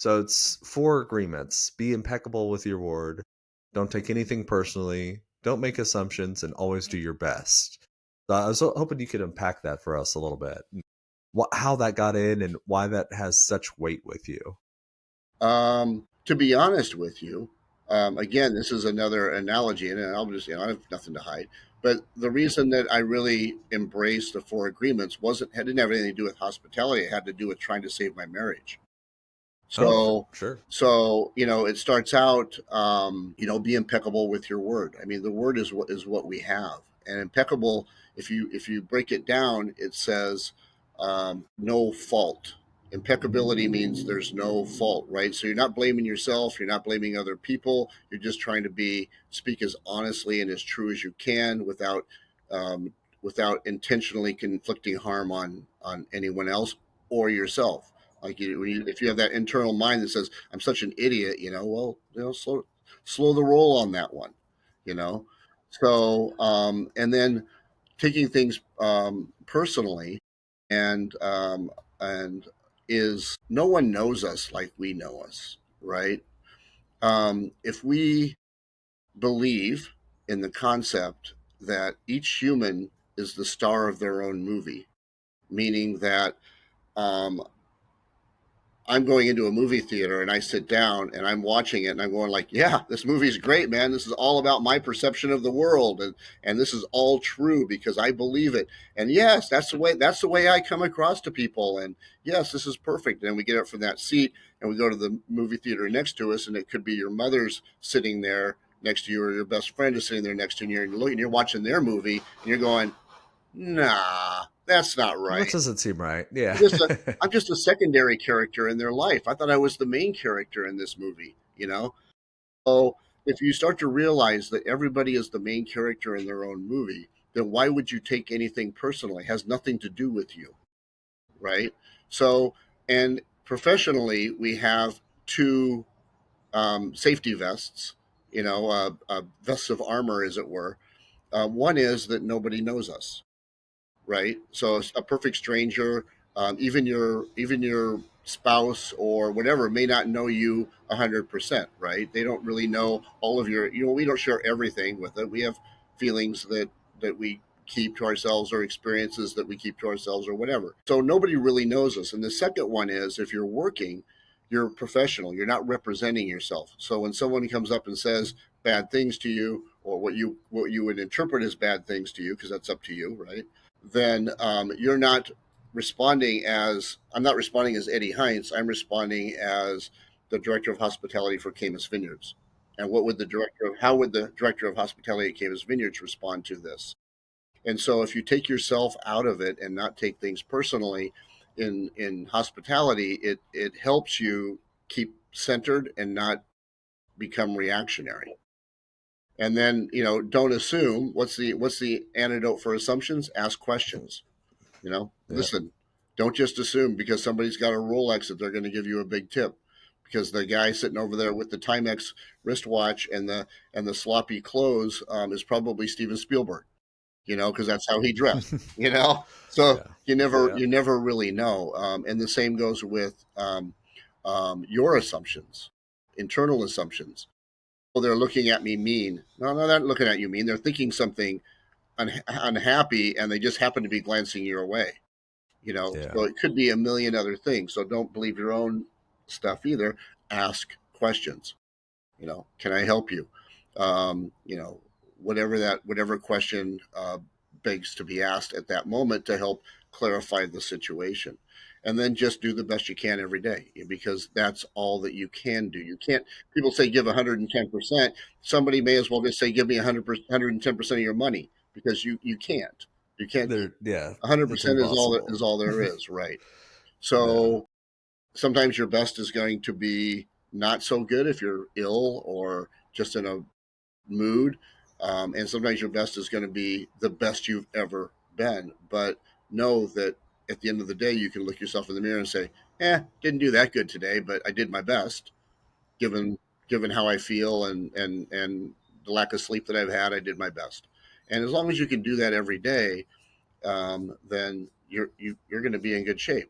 So it's 4 agreements. Be impeccable with your word. Don't take anything personally. Don't make assumptions, and always do your best. So I was hoping you could unpack that for us a little bit. How that got in and why that has such weight with you. To be honest with you, again, this is another analogy, and I'll just, I have nothing to hide. But the reason that I really embraced the four agreements didn't have anything to do with hospitality. It had to do with trying to save my marriage. Oh, So, sure. it starts out, be impeccable with your word. I mean, the word is what we have, and impeccable. If you break it down, it says no fault. Impeccability means there's no fault, right? So you're not blaming yourself, you're not blaming other people. You're just trying to speak as honestly and as true as you can um, without intentionally conflicting harm on anyone else or yourself. Like if you have that internal mind that says, "I'm such an idiot," well, slow the roll on that one, you know. And then taking things personally, and and is no one knows us like we know us, right? If we believe in the concept that each human is the star of their own movie, meaning that um, I'm going into a movie theater and I sit down and I'm watching it and I'm going like, yeah, this movie's great, man. This is all about my perception of the world, and this is all true because I believe it. And yes, that's the way I come across to people. And yes, this is perfect. And we get up from that seat and we go to the movie theater next to us, and it could be your mother's sitting there next to you, or your best friend is sitting there next to you, and you're watching their movie and you're going, nah, that's not That right. doesn't seem right. Yeah. I'm just a I'm just a secondary character in their life. I thought I was the main character in this movie. So if you start to realize that everybody is the main character in their own movie, then why would you take anything personally? It has nothing to do with you, right? So, and professionally, we have two safety vests, vests of armor, as it were. One is that nobody knows us, right? So a perfect stranger, even your spouse or whatever, may not know you 100%, right? They don't really know all of your. We don't share everything with it. We have feelings that we keep to ourselves, or experiences that we keep to ourselves, or whatever. So nobody really knows us. And the second one is, if you're working, you're professional. You're not representing yourself. So when someone comes up and says bad things to you, or what you would interpret as bad things to you, because that's up to you, right? Then you're not responding as I'm not responding as Eddie Heintz. I'm responding as the director of hospitality for Camus Vineyards. And how would the director of hospitality at Camus Vineyards respond to this? And so if you take yourself out of it and not take things personally in hospitality, it helps you keep centered and not become reactionary. And then, don't assume. What's the antidote for assumptions? Ask questions. Yeah. Listen, don't just assume because somebody's got a Rolex that they're going to give you a big tip. Because the guy sitting over there with the Timex wristwatch and the sloppy clothes is probably Steven Spielberg. Because that's how he dressed. So Yeah. you never Yeah. you never really know. And the same goes with your assumptions, internal assumptions. Oh, they're looking at me mean. No, they're not looking at you mean. They're thinking something unhappy, and they just happen to be glancing your way. Yeah. So it could be a million other things. So don't believe your own stuff either. Ask questions. Can I help you? um, you know whatever question begs to be asked at that moment, to help clarify the situation. And then just do the best you can every day, because that's all that you can do. You can't People say give 110%. Somebody may as well just say give me 110% of your money, because you can't. You can't. Yeah. It's 100% is impossible. all there is, right? Yeah. So sometimes your best is going to be not so good if you're ill or just in a mood. And sometimes your best is going to be the best you've ever been. But know that at the end of the day, you can look yourself in the mirror and say, didn't do that good today, but I did my best, given given how I feel, and the lack of sleep that I've had. I did my best. And as long as you can do that every day, then you're going to be in good shape.